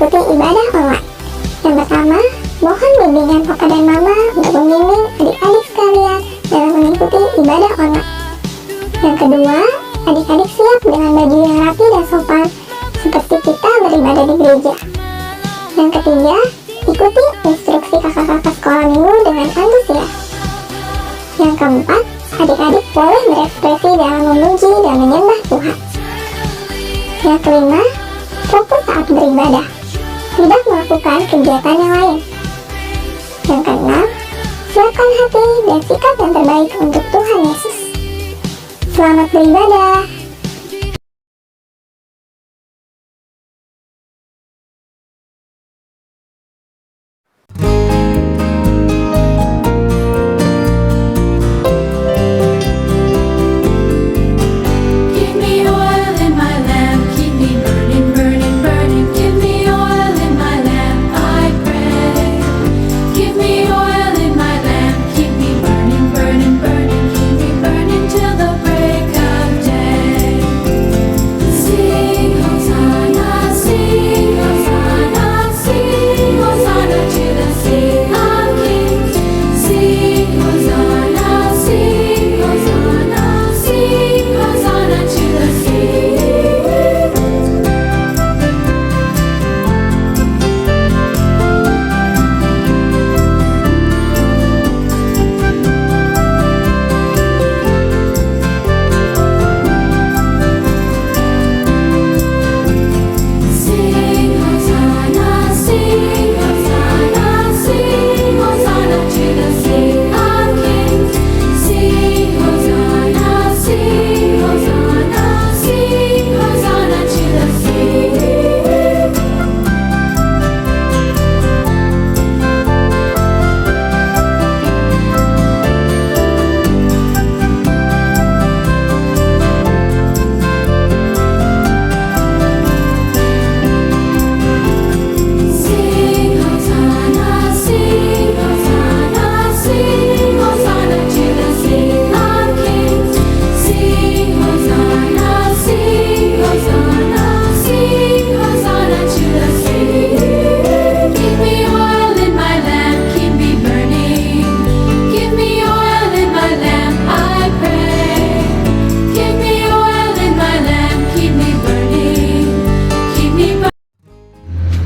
mengikuti ibadah online. Yang pertama, mohon bimbingan Papa dan Mama untuk membimbing adik-adik sekalian dalam mengikuti ibadah online. Yang kedua, adik-adik siap dengan baju yang rapi dan sopan seperti kita beribadah di gereja. Yang ketiga, ikuti instruksi kakak-kakak sekolah minggu dengan antusias. Yang keempat, adik-adik boleh berekspresi dalam memuji dan menyembah Tuhan. Yang kelima, fokus saat beribadah, tidak melakukan kegiatan yang lain. Yang keenam, siapkan hati dan sikap yang terbaik untuk Tuhan Yesus. Selamat beribadah.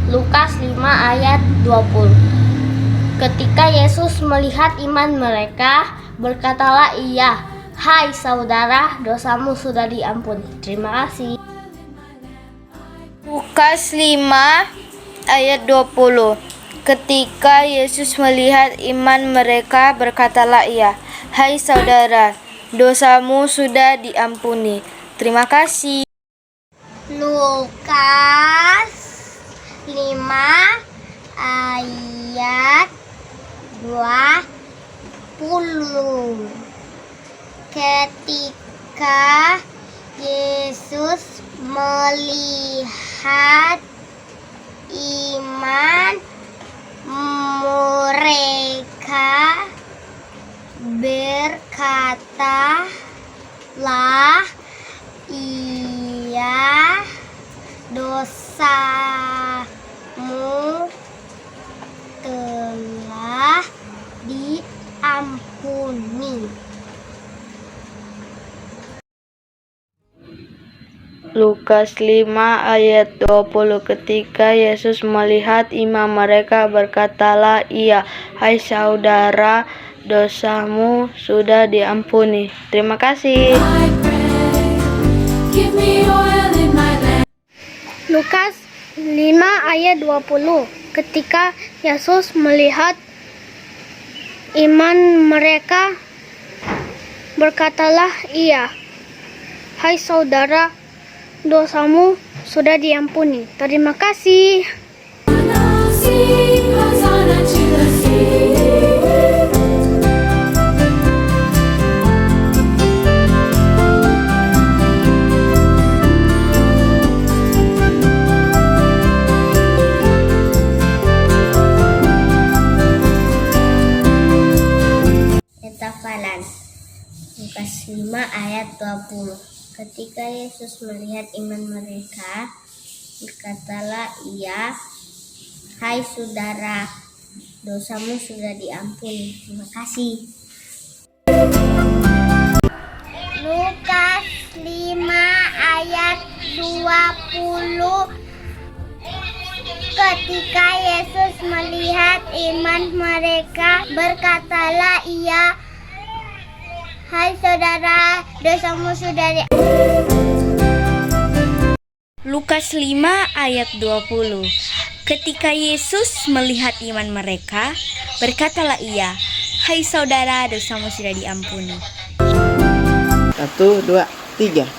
Lukas 5 ayat 20. Ketika Yesus melihat iman mereka, berkatalah Ia, "Hai saudara, dosamu sudah diampuni." Terima kasih. Lukas 5 ayat 20. Ketika Yesus melihat iman mereka, berkatalah Ia, "Hai saudara, dosamu sudah diampuni." Terima kasih. Lukas 5 ayat 20. Ketika Yesus melihat iman mereka, berkatalah Ia, "Dosamu telah diampuni." Lukas 5 ayat 20. Ketika Yesus melihat iman mereka, berkatalah Ia, "Hai saudara, dosamu sudah diampuni." Terima kasih. Lukas 5 ayat 20. Ketika Yesus melihat iman mereka, berkatalah Ia, "Hai saudara, dosamu sudah diampuni." Terima kasih. Hafalan Lukas 5 ayat 20. Ketika Yesus melihat iman mereka, berkatalah Ia, Hai saudara, dosamu sudah diampuni. Terima kasih. Lukas 5 ayat 20. Ketika Yesus melihat iman mereka, berkatalah ia, "Hai saudara, dosamu sudah Lukas 5 ayat 20. Ketika Yesus melihat iman mereka, berkatalah ia, "Hai saudara, dosamu sudah diampuni." 1, 2, 3.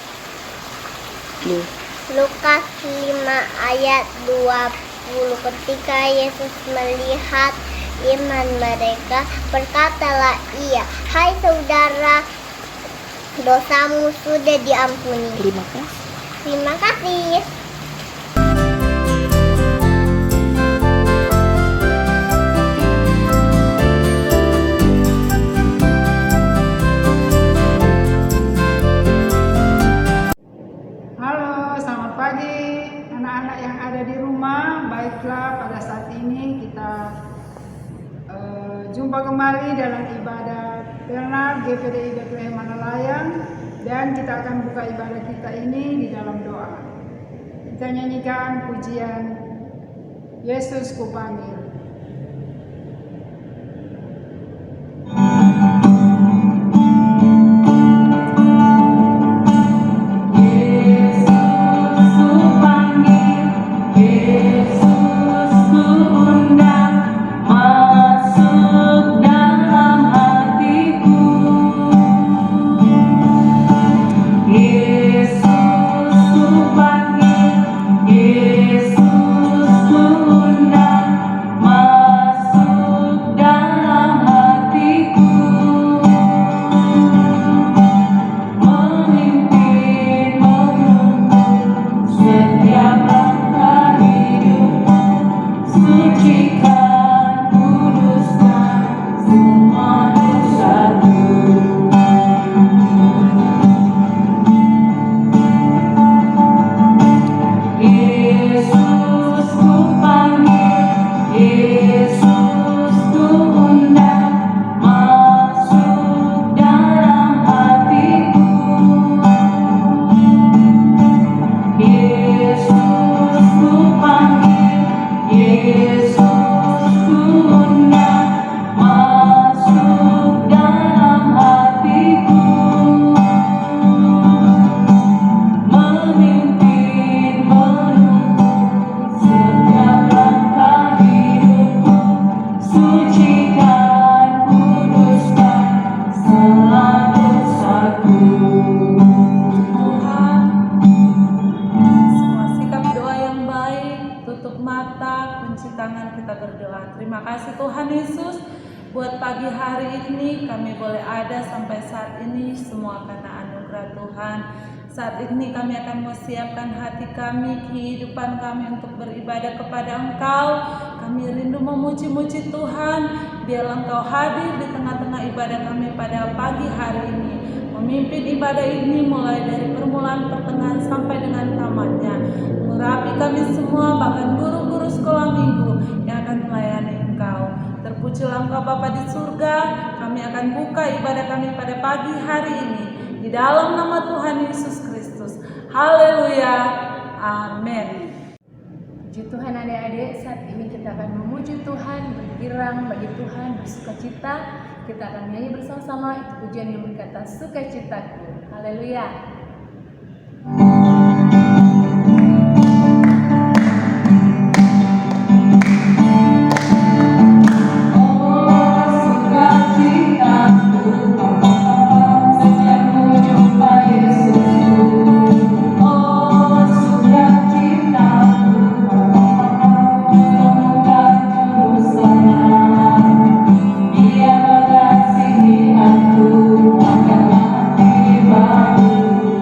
Lukas 5 ayat 20. Ketika Yesus melihat iman mereka, berkatalah ia, "Hai saudara, dosamu sudah diampuni." Terima kasih. Terima kasih. Halo, selamat pagi anak-anak yang ada di rumah. Baiklah, pada saat ini kita jumpa kembali dalam ibadah Bernard GPDI Bethlehem Manalayang, dan kita akan buka ibadah kita ini di dalam doa. Kita nyanyikan pujian Yesus Kupanggil. Terima kasih Tuhan Yesus, buat pagi hari ini kami boleh ada sampai saat ini, semua karena anugerah Tuhan. Saat ini kami akan mempersiapkan hati kami, kehidupan kami untuk beribadah kepada Engkau. Kami rindu memuji-muji Tuhan, biarlah Engkau hadir di tengah-tengah ibadah kami pada pagi hari ini. Memimpin ibadah ini mulai dari permulaan, pertengahan sampai dengan tamatnya. Merapi kami semua, bahkan guru-guru sekolah minggu yang akan melayani Engkau. Terpujilah Engkau Bapa di surga. Kami akan buka ibadah kami pada pagi hari ini di dalam nama Tuhan Yesus Kristus. Haleluya. Amin. Puji Tuhan adik-adik, saat ini kita akan memuji Tuhan, bergirang bagi Tuhan, bersukacita. Kita akan nyanyi bersama-sama itu pujian yang berkata sukacitaku. Haleluya. Dia mengasihi aku, akan mati baru.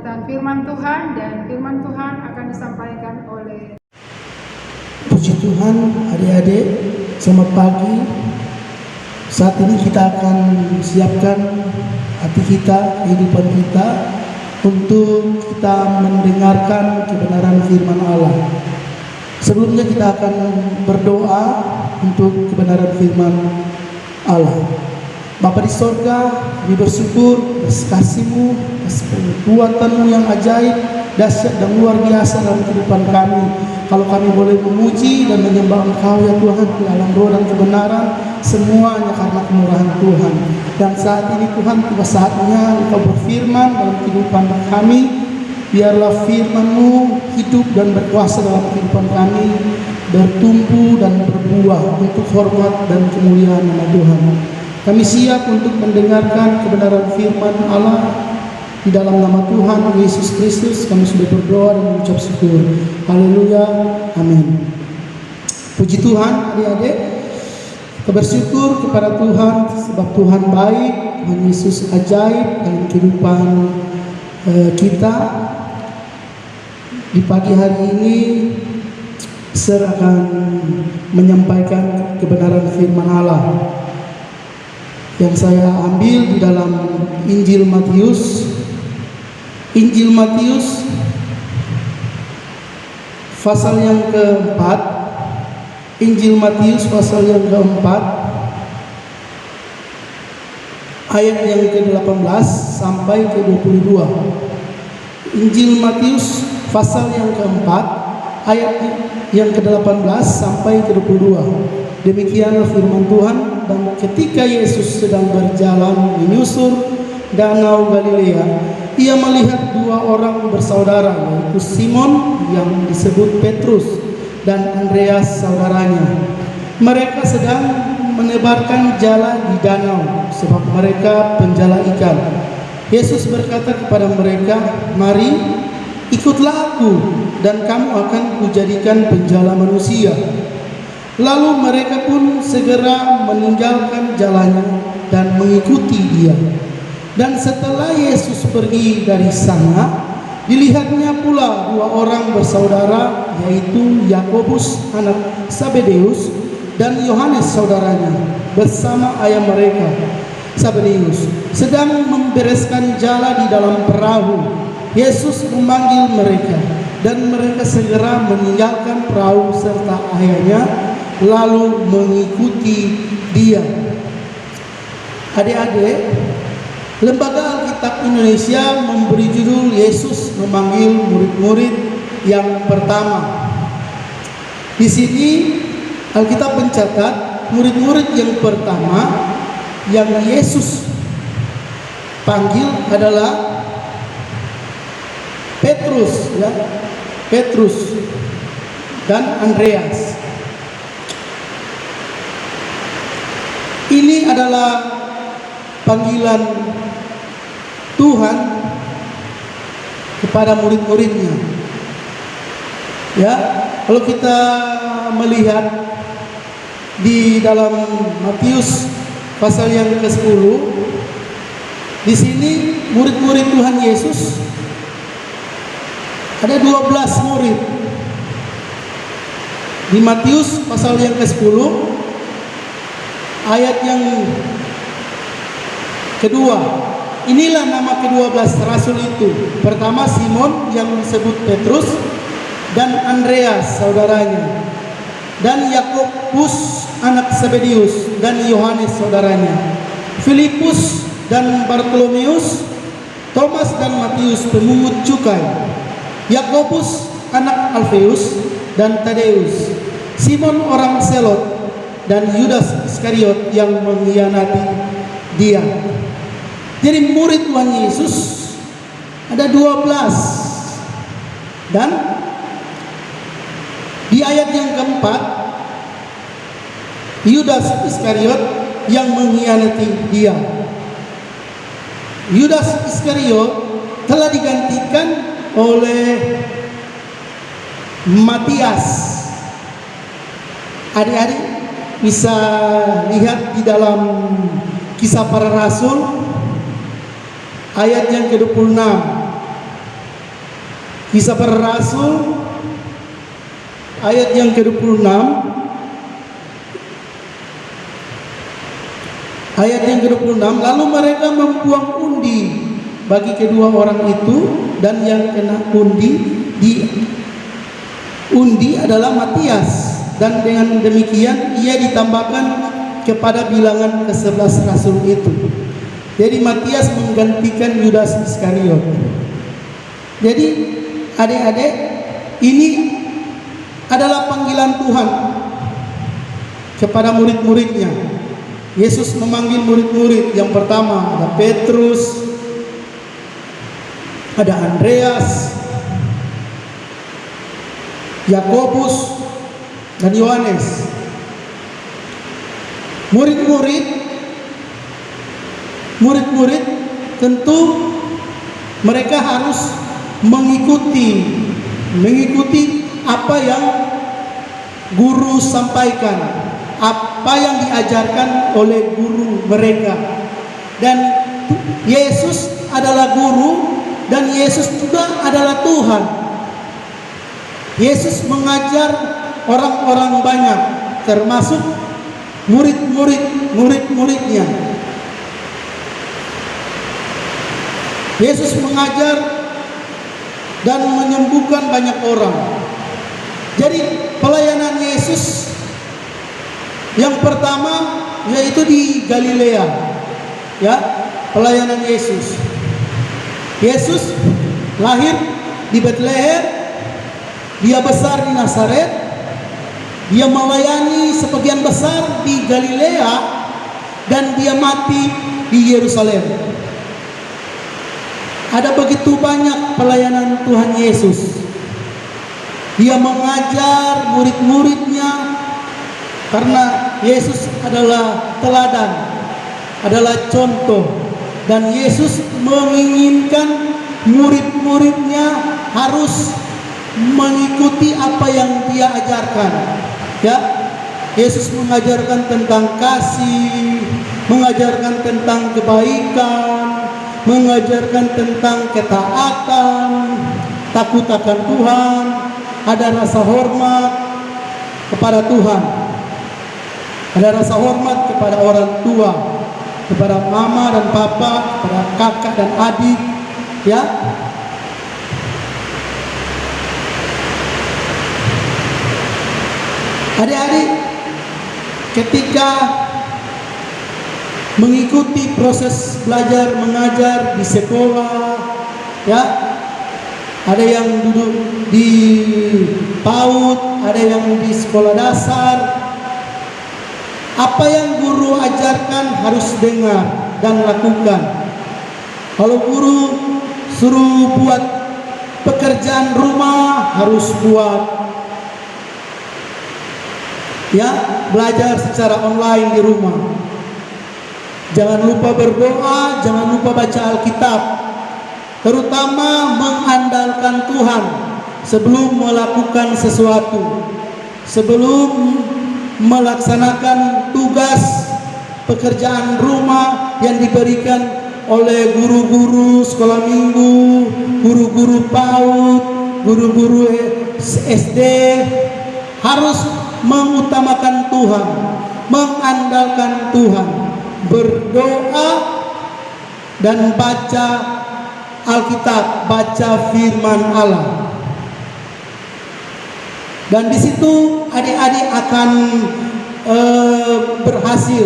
pemberitaan firman Tuhan, dan firman Tuhan akan disampaikan oleh Puji Tuhan, adik-adik, selamat pagi. Saat ini kita akan siapkan hati kita, kehidupan kita, untuk kita mendengarkan kebenaran firman Allah. Sebelumnya kita akan berdoa untuk kebenaran firman Allah. Bapa di sorga, kami bersyukur atas kasih-Mu, atas perbuatan-Mu yang ajaib, dahsyat dan luar biasa dalam kehidupan kami. Kalau kami boleh memuji dan menyembah Engkau ya Tuhan dalam roh dan kebenaran, semuanya karena kemurahan Tuhan. Dan saat ini Tuhan, tiba saatnya Engkau berfirman dalam kehidupan kami. Biarlah firman-Mu hidup dan berkuasa dalam kehidupan kami, bertumbuh dan berbuah untuk hormat dan kemuliaan nama Tuhan. Kami siap untuk mendengarkan kebenaran firman Allah. Di dalam nama Tuhan Yesus Kristus kami sudah berdoa dan mengucap syukur. Haleluya, amin. Puji Tuhan, adik-adik, kita bersyukur kepada Tuhan sebab Tuhan baik, Tuhan Yesus ajaib dalam kehidupan kita. Di pagi hari ini saya akan menyampaikan kebenaran firman Allah yang saya ambil di dalam Injil Matius. Injil Matius pasal yang keempat. Injil Matius pasal yang keempat, ayat yang ke-18 sampai ke-22. Injil Matius pasal yang keempat, ayat yang ke-18 sampai ke-22. Demikianlah firman Tuhan. Dan ketika Yesus sedang berjalan menyusur danau Galilea, ia melihat dua orang bersaudara, yaitu Simon yang disebut Petrus dan Andreas saudaranya. Mereka sedang menebarkan jala di danau, sebab mereka penjala ikan. Yesus berkata kepada mereka, "Mari, ikutlah aku, dan kamu akan kujadikan penjala manusia." Lalu mereka pun segera meninggalkan jalannya dan mengikuti dia. Dan setelah Yesus pergi dari sana, dilihatnya pula dua orang bersaudara, yaitu Yakobus anak Zebedeus dan Yohanes saudaranya, bersama ayah mereka Zebedeus, sedang membereskan jala di dalam perahu. Yesus memanggil mereka, dan mereka segera meninggalkan perahu serta ayahnya, lalu mengikuti dia. Adik-adik, Lembaga Alkitab Indonesia memberi judul Yesus memanggil murid-murid yang pertama. Di sini Alkitab mencatat murid-murid yang pertama yang Yesus panggil adalah Petrus, ya, Petrus dan Andreas. Ini adalah panggilan Tuhan kepada murid-muridnya. Ya, kalau kita melihat di dalam Matius pasal yang ke-10, di sini murid-murid Tuhan Yesus ada 12 murid. Di Matius pasal yang ke-10 ayat yang kedua, inilah nama ke-12 rasul itu. Pertama Simon yang disebut Petrus dan Andreas saudaranya, dan Yakobus anak Zebedeus dan Yohanes saudaranya, Filipus dan Bartolomeus, Thomas dan Matius pemungut cukai, Yakobus anak Alfeus dan Tadeus, Simon orang Selot, dan Yudas Iskariot yang mengkhianati dia. Jadi murid Tuhan Yesus ada 12. Dan di ayat yang keempat, Yudas Iskariot yang mengkhianati dia. Yudas Iskariot telah digantikan oleh Matias. Adik-adik bisa lihat di dalam Kisah Para Rasul ayat yang ke-26. Kisah Para Rasul ayat yang ke-26. Ayat yang ke-26, lalu mereka membuang undi bagi kedua orang itu, dan yang kena undi adalah Matias, dan dengan demikian ia ditambahkan kepada bilangan ke-11 rasul itu. Jadi Matias menggantikan Yudas Iskariot. Jadi adik-adik, ini adalah panggilan Tuhan kepada murid-muridnya. Yesus memanggil murid-murid. Yang pertama ada Petrus, ada Andreas, Yakobus, dan Yohanes. Murid-murid tentu mereka harus mengikuti apa yang guru sampaikan, apa yang diajarkan oleh guru mereka. Dan Yesus adalah guru, dan Yesus juga adalah Tuhan. Yesus mengajar orang-orang banyak, termasuk murid-muridnya. Yesus mengajar dan menyembuhkan banyak orang. Jadi pelayanan Yesus yang pertama yaitu di Galilea, ya, pelayanan Yesus. Yesus lahir di Bethlehem, dia besar di Nazaret, dia melayani sebagian besar di Galilea, dan dia mati di Yerusalem. Ada begitu banyak pelayanan Tuhan Yesus. Dia mengajar murid-muridnya, karena Yesus adalah teladan, adalah contoh, dan Yesus menginginkan murid-muridnya harus mengikuti apa yang dia ajarkan. Ya, Yesus mengajarkan tentang kasih, mengajarkan tentang kebaikan, mengajarkan tentang ketaatan, takut akan Tuhan, ada rasa hormat kepada Tuhan, ada rasa hormat kepada orang tua, kepada mama dan papa, kepada kakak dan adik, ya. Adik-adik, ketika mengikuti proses belajar mengajar di sekolah, ya, ada yang duduk di PAUD, ada yang di sekolah dasar. Apa yang guru ajarkan harus dengar dan lakukan. Kalau guru suruh buat pekerjaan rumah, harus buat. Ya, belajar secara online di rumah. Jangan lupa berdoa, jangan lupa baca Alkitab. Terutama mengandalkan Tuhan sebelum melakukan sesuatu. Sebelum melaksanakan tugas pekerjaan rumah yang diberikan oleh guru-guru sekolah minggu, guru-guru PAUD, guru-guru SD, harus mengutamakan Tuhan, mengandalkan Tuhan, berdoa dan baca Alkitab, baca firman Allah. Dan di situ adik-adik akan berhasil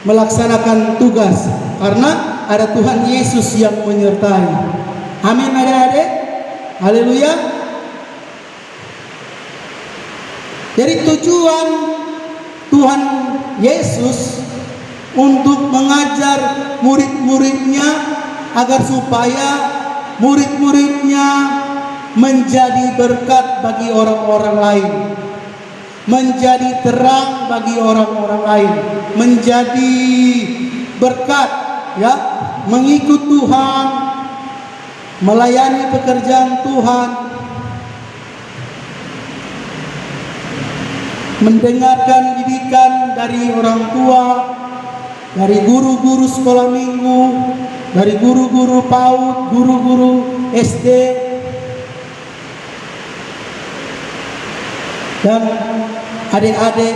melaksanakan tugas, karena ada Tuhan Yesus yang menyertai. Amin adik-adik. Haleluya. Jadi tujuan Tuhan Yesus untuk mengajar murid-muridnya agar supaya murid-muridnya menjadi berkat bagi orang-orang lain, menjadi terang bagi orang-orang lain, menjadi berkat, ya, mengikut Tuhan, melayani pekerjaan Tuhan, mendengarkan didikan dari orang tua, dari guru-guru sekolah minggu, dari guru-guru PAUD, guru-guru SD, dan adik-adik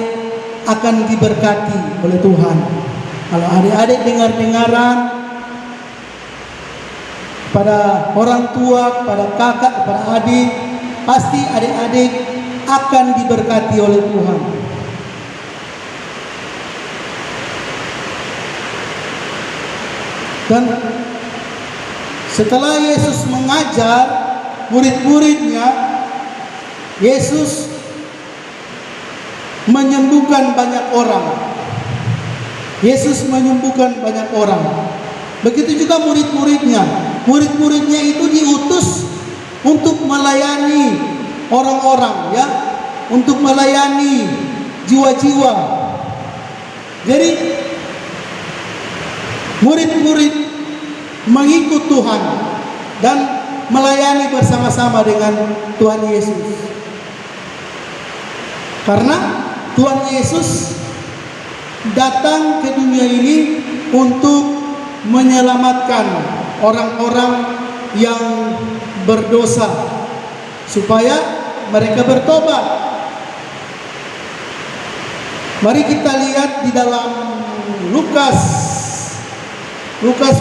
akan diberkati oleh Tuhan. Kalau adik-adik dengar-dengaran pada orang tua, pada kakak, pada adik, pasti adik-adik akan diberkati oleh Tuhan. Dan setelah Yesus mengajar murid-muridnya, Yesus menyembuhkan banyak orang. Yesus menyembuhkan banyak orang. Begitu juga murid-muridnya. Murid-muridnya itu diutus untuk melayani orang-orang, ya, untuk melayani jiwa-jiwa. Jadi murid-murid mengikut Tuhan dan melayani bersama-sama dengan Tuhan Yesus. Karena Tuhan Yesus datang ke dunia ini untuk menyelamatkan orang-orang yang berdosa supaya mereka bertobat. Mari kita lihat di dalam Lukas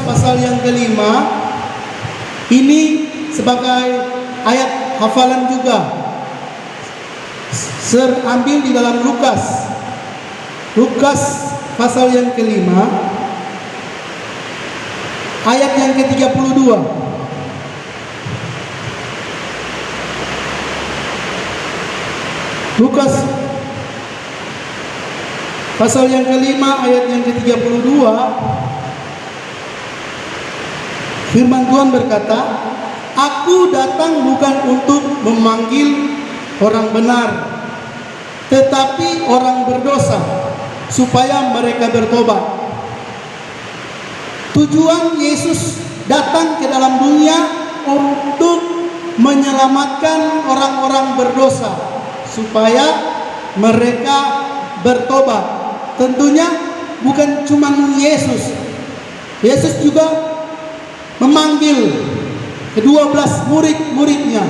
pasal yang kelima. Ini sebagai ayat hafalan juga. Ambil di dalam Lukas pasal yang kelima, ayat yang ke-32. Lukas pasal yang kelima, ayat yang ke-32. Firman Tuhan berkata, "Aku datang bukan untuk memanggil orang benar, tetapi orang berdosa, supaya mereka bertobat." Tujuan Yesus datang ke dalam dunia untuk menyelamatkan orang-orang berdosa, supaya mereka bertobat. Tentunya bukan cuma Yesus. Yesus juga memanggil ke-12 murid-muridnya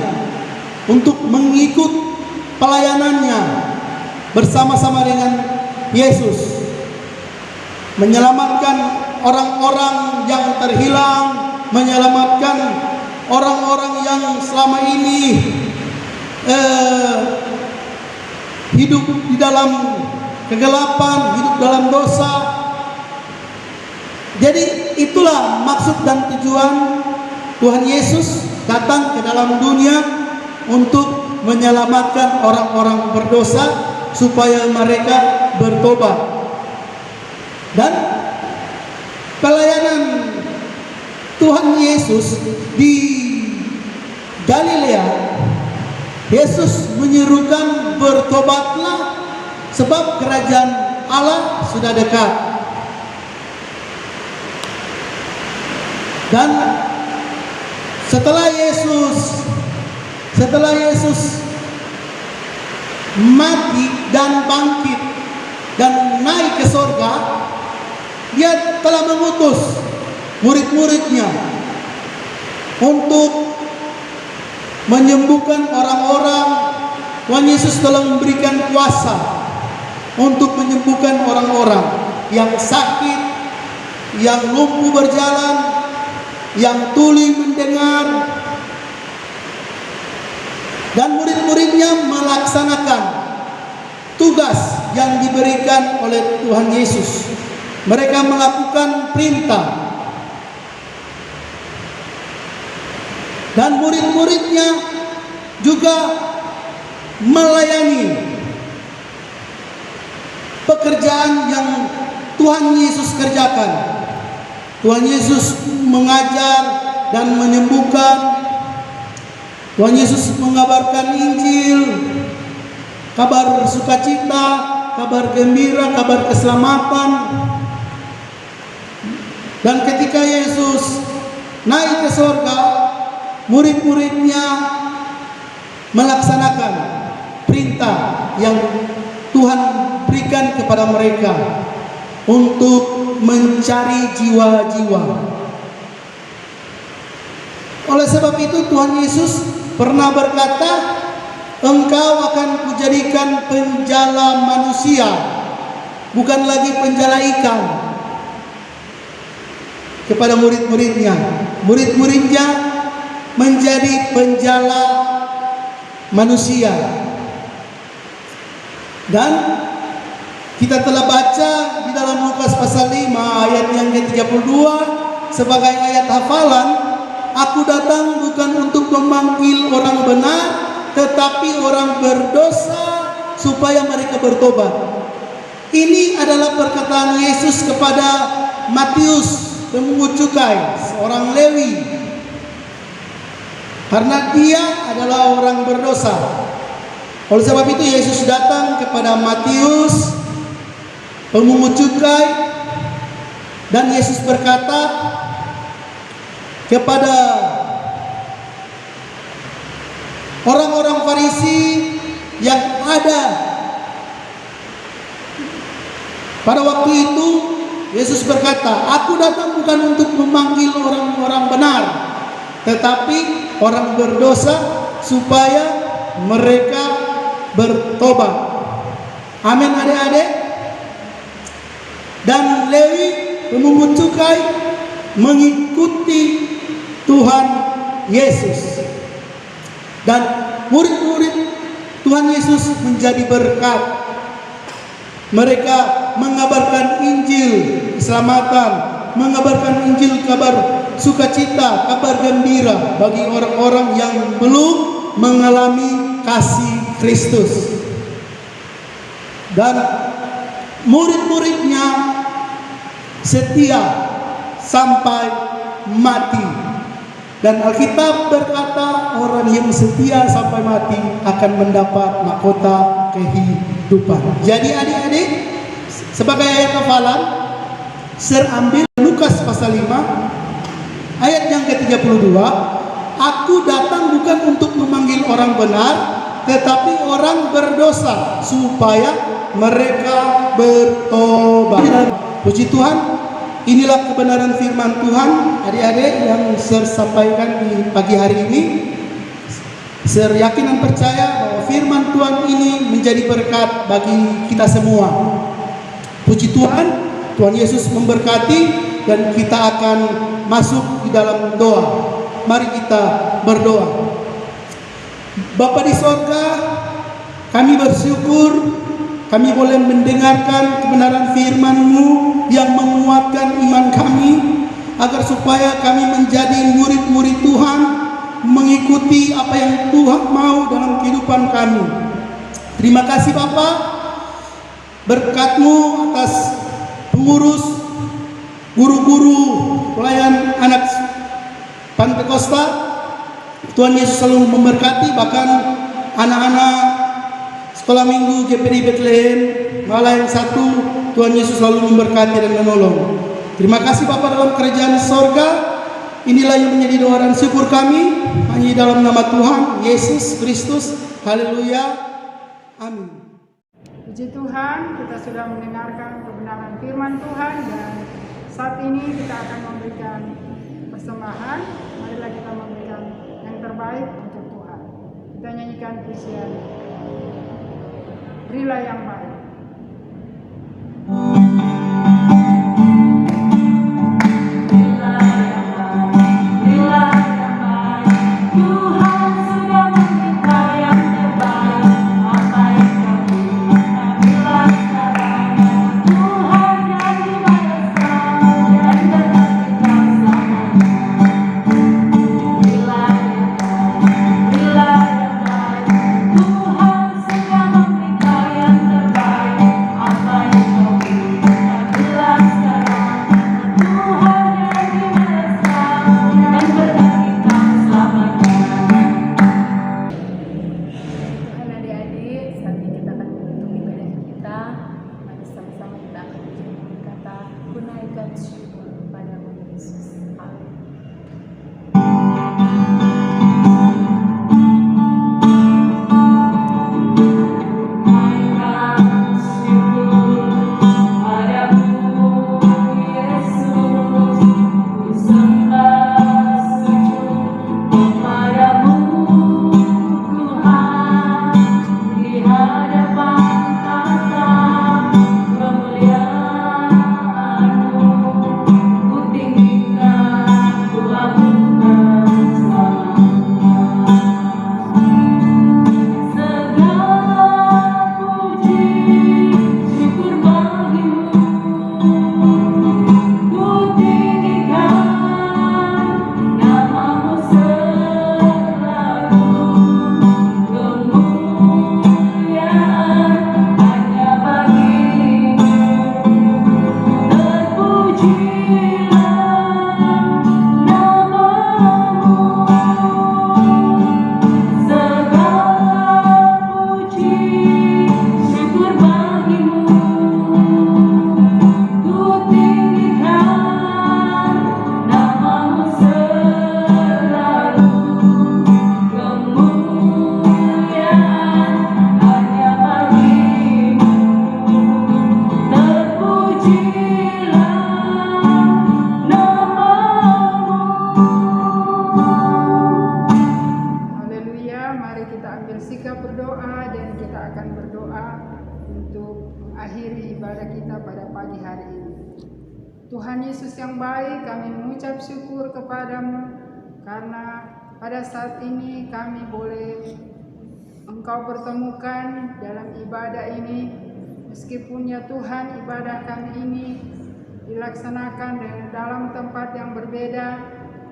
untuk mengikut pelayanannya bersama-sama dengan Yesus, menyelamatkan orang-orang yang terhilang, menyelamatkan orang-orang yang selama ini hidup di dalam kegelapan, hidup dalam dosa. Jadi itulah maksud dan tujuan Tuhan Yesus datang ke dalam dunia untuk menyelamatkan orang-orang berdosa supaya mereka bertobat. Dan pelayanan Tuhan Yesus di Galilea, Yesus menyerukan bertobatlah sebab kerajaan Allah sudah dekat. Dan setelah Yesus mati dan bangkit dan naik ke surga, Dia telah mengutus murid-muridnya untuk menyembuhkan orang-orang. Tuhan Yesus telah memberikan kuasa untuk menyembuhkan orang-orang yang sakit, yang lumpuh berjalan, yang tuli mendengar. Dan murid-muridnya melaksanakan tugas yang diberikan oleh Tuhan Yesus. Mereka melakukan perintah. Dan murid-muridnya juga melayani pekerjaan yang Tuhan Yesus kerjakan. Tuhan Yesus mengajar dan menyembuhkan. Tuhan Yesus mengabarkan Injil, kabar sukacita, kabar gembira, kabar keselamatan. Dan ketika Yesus naik ke surga, murid-muridnya melaksanakan perintah yang Tuhan berikan kepada mereka untuk mencari jiwa-jiwa. Oleh sebab itu Tuhan Yesus pernah berkata, engkau akan kujadikan penjala manusia, bukan lagi penjala ikan. Kepada murid-muridnya, murid-muridnya menjadi penjala manusia. Dan kita telah baca di dalam Lukas pasal 5 ayat yang ke-32 sebagai ayat hafalan, aku datang bukan untuk memanggil orang benar, tetapi orang berdosa supaya mereka bertobat. Ini adalah perkataan Yesus kepada Matius, pemungut cukai, seorang Lewi, karena dia adalah orang berdosa. Oleh sebab itu Yesus datang kepada Matius, pemungut cukai, dan Yesus berkata kepada orang-orang Farisi yang ada pada waktu itu. Yesus berkata, aku datang bukan untuk memanggil orang-orang benar, tetapi orang berdosa supaya mereka bertobat. Amin adik-adik. Dan Lewi pemungut cukai mengikuti Tuhan Yesus, dan murid-murid Tuhan Yesus menjadi berkat. Mereka mengabarkan Injil keselamatan, mengabarkan Injil kabar sukacita, kabar gembira bagi orang-orang yang belum mengalami kasih Kristus. Dan murid-muridnya setia sampai mati. Dan Alkitab berkata orang yang setia sampai mati akan mendapat mahkota kehidupan. Jadi adik-adik, sebagai ayat hafalan, ambil Lukas pasal 5 ayat yang ke-32, aku datang bukan untuk memanggil orang benar, tetapi orang berdosa supaya mereka bertobat. Puji Tuhan. Inilah kebenaran firman Tuhan, adik-adik, yang saya sampaikan di pagi hari ini. Saya yakin dan percaya bahwa firman Tuhan ini menjadi berkat bagi kita semua. Puji Tuhan, Tuhan Yesus memberkati, dan kita akan masuk di dalam doa. Mari kita berdoa. Bapa di sorga, kami bersyukur kami boleh mendengarkan kebenaran firman-Mu yang menguatkan iman kami, agar supaya kami menjadi murid-murid Tuhan, mengikuti apa yang Tuhan mau dalam kehidupan kami. Terima kasih Bapa, berkat-Mu atas pengurus, guru-guru, pelayan anak Pantekosta. Tuhan Yesus selalu memberkati, bahkan anak-anak sekolah minggu GPI Bethlehem Malayang 1, Tuhan Yesus selalu memberkati dan menolong. Terima kasih Bapa dalam kerajaan sorga. Inilah yang menjadi doa dan syukur kami, hanya dalam nama Tuhan Yesus Kristus. Haleluya. Amin. Puji Tuhan, kita sudah mendengarkan kebenaran firman Tuhan, dan saat ini kita akan memberikan persembahan. Marilah kita memberikan yang terbaik untuk Tuhan. Kita nyanyikan pujian Berilah yang baik. Tuhan sudah memberikan yang terbaik. kita ambil sikap berdoa dan kita akan berdoa untuk mengakhiri ibadah kita pada pagi hari ini. Tuhan Yesus yang baik, kami mengucap syukur kepadamu karena pada saat ini kami boleh Engkau pertemukan dalam ibadah ini. Meskipun ya Tuhan ibadah kami ini dilaksanakan dalam tempat yang berbeda,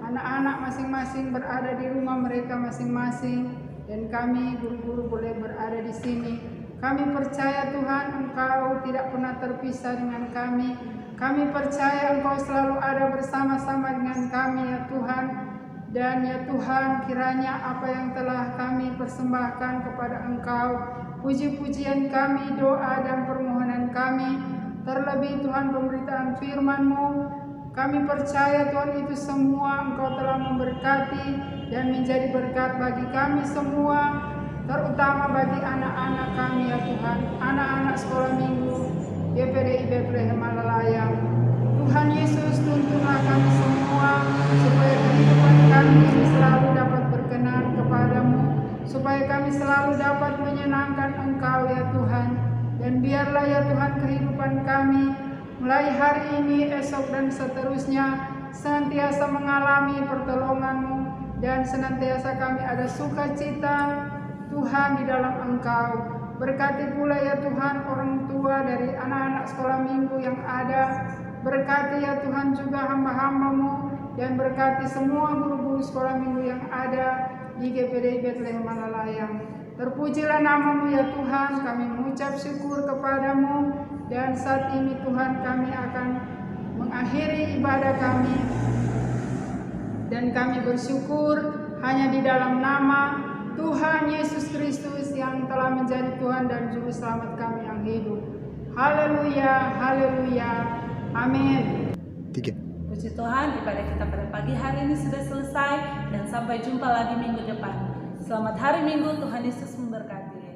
anak-anak masing-masing berada di rumah mereka masing-masing, dan kami guru-guru boleh berada di sini. Kami percaya Tuhan Engkau tidak pernah terpisah dengan kami. Kami percaya Engkau selalu ada bersama-sama dengan kami ya Tuhan. Dan ya Tuhan, kiranya apa yang telah kami persembahkan kepada Engkau, puji-pujian kami, doa dan permohonan kami, terlebih Tuhan pemberitaan firman-Mu, kami percaya Tuhan itu semua Engkau telah memberkati dan menjadi berkat bagi kami semua, terutama bagi anak-anak kami ya Tuhan, anak-anak sekolah minggu GPDI Bethlehem Malalayang. Tuhan Yesus, tuntunlah kami semua supaya kehidupan kami selalu dapat berkenan kepadamu, supaya kami selalu dapat menyenangkan Engkau ya Tuhan. Dan biarlah ya Tuhan kehidupan kami mulai hari ini, esok dan seterusnya senantiasa mengalami pertolongan-Mu, dan senantiasa kami ada sukacita Tuhan di dalam Engkau. Berkati pula ya Tuhan orang tua dari anak-anak sekolah minggu yang ada. Berkati ya Tuhan juga hamba-hamba-Mu, dan berkati semua guru-guru sekolah minggu yang ada di GPDI Bethlehem Malalayang. Terpujilah nama-Mu ya Tuhan, kami mengucap syukur kepadamu, dan saat ini Tuhan kami akan mengakhiri ibadah kami, dan kami bersyukur hanya di dalam nama Tuhan Yesus Kristus yang telah menjadi Tuhan dan Juru Selamat kami yang hidup. Haleluya, haleluya, amin. Puji Tuhan, ibadah kita pada pagi hari ini sudah selesai, dan sampai jumpa lagi minggu depan. Selamat hari Minggu, Tuhan Yesus memberkati.